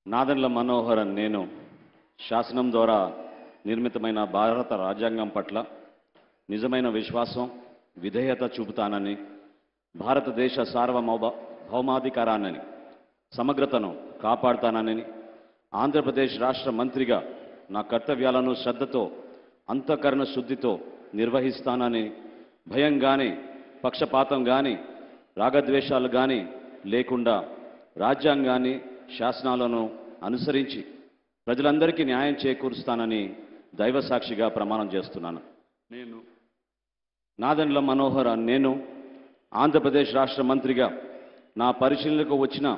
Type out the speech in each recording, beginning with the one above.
నాదెండ్ల మనోహరన్ నేను శాసనం ద్వారా నిర్మితమైన భారత రాజ్యాంగం పట్ల నిజమైన విశ్వాసం విధేయత చూపుతానని భారతదేశ సార్వభౌమాధికారాన్ని సమగ్రతను కాపాడుతానని ఆంధ్రప్రదేశ్ రాష్ట్ర మంత్రిగా నా కర్తవ్యాలను శ్రద్ధతో అంతఃకరణ శుద్ధితో నిర్వహిస్తానని భయం గాని పక్షపాతం గాని రాగద్వేషాలు గాని లేకుండా రాజ్యాంగాన్ని శాసనాలను అనుసరించి ప్రజలందరికీ న్యాయం చేకూరుస్తానని దైవ సాక్షిగా ప్రమాణం చేస్తున్నాను. నేను నాదెండ్ల మనోహర్ నేను ఆంధ్రప్రదేశ్ రాష్ట్ర మంత్రిగా నా పరిశీలనకు వచ్చిన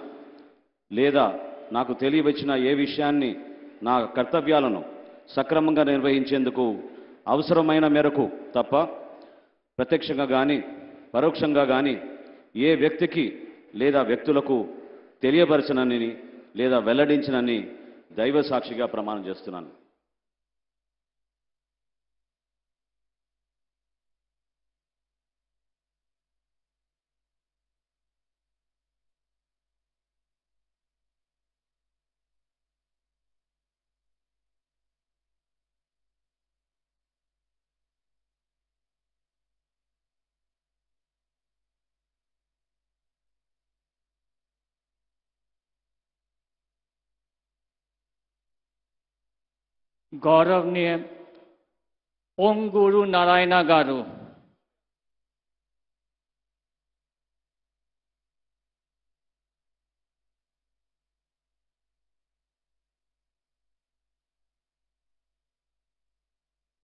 లేదా నాకు తెలియవచ్చిన ఏ విషయాన్ని నా కర్తవ్యాలను సక్రమంగా నిర్వహించేందుకు అవసరమైన మేరకు తప్ప ప్రత్యక్షంగా కానీ పరోక్షంగా కానీ ఏ వ్యక్తికి లేదా వ్యక్తులకు తెలియపరచనని లేదా వెల్లడించనని దైవ సాక్షిగా ప్రమాణం చేస్తున్నాను. गौरवनीय ओम गुरु नारायण गारू